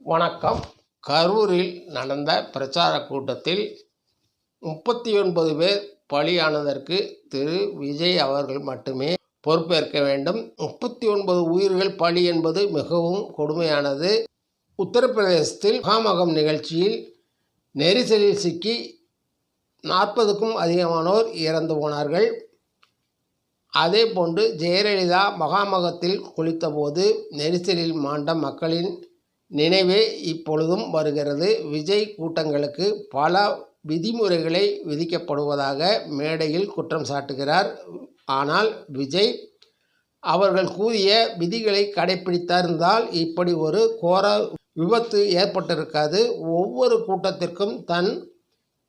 வணக்கம். கரூரில் நடந்த பிரச்சார கூட்டத்தில் 39 பேர் பலியானதற்கு திரு விஜய் அவர்கள் மட்டுமே பொறுப்பேற்க வேண்டும். 39 உயிர்கள் பலி என்பது மிகவும் கொடுமையானது. உத்தரப்பிரதேசத்தில் மகாமகம் நிகழ்ச்சியில் நெரிசலில் சிக்கி 40க்கும் அதிகமானோர் இறந்து போனார்கள். அதேபோன்று ஜெயலலிதா மகாமகத்தில் குளித்தபோது நெரிசலில் மாண்ட மக்களின் நினைவே இப்பொழுதும் வருகிறது. விஜய் கூட்டங்களுக்கு பல விதிமுறைகளை விதிக்கப்படுவதாக மேடையில் குற்றம் சாட்டுகிறார். ஆனால் விஜய் அவர்கள் கூறிய விதிகளை கடைபிடித்திருந்தால் இப்படி ஒரு கோர விபத்து ஏற்பட்டிருக்காது. ஒவ்வொரு கூட்டத்திற்கும் தன்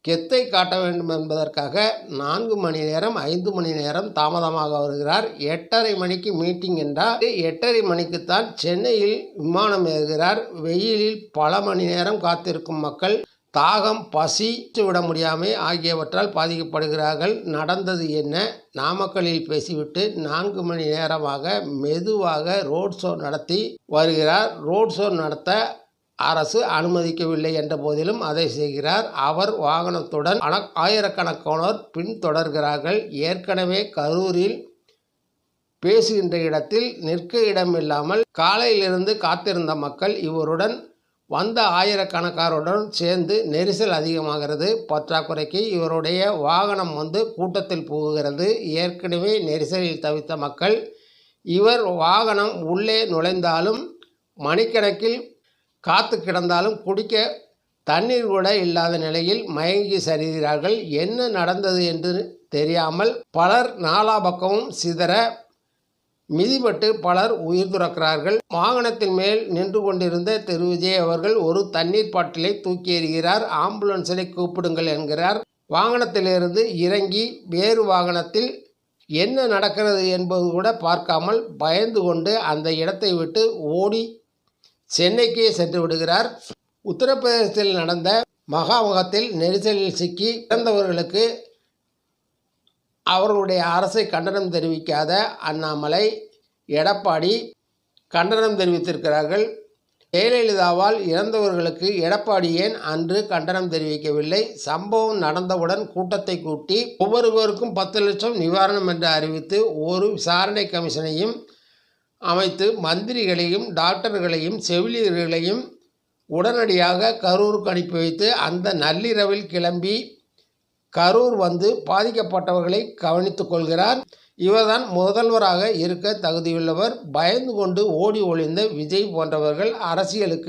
கெத்தை காட்ட வேண்டும் என்பதற்காக 4 மணி நேரம் 5 மணி நேரம் தாமதமாக வருகிறார். 8:30 மணிக்கு மீட்டிங் என்றால் 8:30 மணிக்குத்தான் சென்னையில் விமானம் ஏறுகிறார். வெயிலில் பல மணி நேரம் காத்திருக்கும் மக்கள் தாகம், பசி விட முடியாமை ஆகியவற்றால் பாதிக்கப்படுகிறார்கள். நடந்தது என்ன? நாமக்கல்லில் பேசிவிட்டு 4 மணி நேரமாக மெதுவாக ரோட் ஷோ நடத்தி வருகிறார். ரோட் ஷோ நடத்த அரசு அனுமதிக்கவில்லை என்ற போதிலும் அதை செய்கிறார். அவர் வாகனத்துடன் ஆயிரக்கணக்கானோர் பின்தொடர்கிறார்கள். ஏற்கனவே கரூரில் பேசுகின்ற இடத்தில் நிற்க இடமில்லாமல் காலையிலிருந்து காத்திருந்த மக்கள் இவருடன் வந்த ஆயிரக்கணக்கானருடன் சேர்ந்து நெரிசல் அதிகமாகிறது. பற்றாக்குறைக்கு இவருடைய வாகனம் கூட்டத்தில் புகுகிறது. ஏற்கனவே நெரிசலில் தவித்த மக்கள் இவர் வாகனம் உள்ளே நுழைந்தாலும் மணிக்கணக்கில் காத்து கிடந்தாலும் குடிக்க தண்ணீர் கூட இல்லாத நிலையில் மயங்கி சரிகிறார்கள். என்ன நடந்தது என்று தெரியாமல் பலர் நாலா பக்கமும் சிதற மிதிபட்டு பலர் உயிர் துறக்கிறார்கள். வாகனத்தின் மேல் நின்று கொண்டிருந்த திரு விஜய் அவர்கள் ஒரு தண்ணீர் பாட்டிலை தூக்கி எறிகிறார். ஆம்புலன்ஸை கூப்பிடுங்கள் என்கிறார். வாகனத்திலிருந்து இறங்கி வேறு வாகனத்தில் என்ன நடக்கிறது என்பது கூட பார்க்காமல் பயந்து கொண்டு அந்த இடத்தை விட்டு ஓடி சென்னைக்கே சென்று விடுகிறார். உத்தரப்பிரதேசத்தில் நடந்த மகாமகத்தில் நெரிசலில் சிக்கி இறந்தவர்களுக்கு அவர்களுடைய அரசை கண்டனம் தெரிவிக்காத அண்ணாமலை, எடப்பாடி கண்டனம் தெரிவித்திருக்கிறார்கள். ஜெயலலிதாவால் இறந்தவர்களுக்கு எடப்பாடி ஏன் அன்று கண்டனம் தெரிவிக்கவில்லை? சம்பவம் நடந்தவுடன் கூட்டத்தை கூட்டி ஒவ்வொருவருக்கும் 10 லட்சம் நிவாரணம் என்று அறிவித்து ஒரு விசாரணை கமிஷனையும் அமைத்து மந்திரிகளையும் டாக்டர்களையும் செவிலியர்களையும் உடனடியாக கரூருக்கு அனுப்பி வைத்து அந்த நள்ளிரவில் கிளம்பி கரூர் பாதிக்கப்பட்டவர்களை கவனித்துக் கொள்கிறார். இவர்தான் முதல்வராக இருக்க தகுதியுள்ளவர். பயந்து கொண்டு ஓடி ஒளிந்த விஜய் போன்றவர்கள் அரசியலுக்கு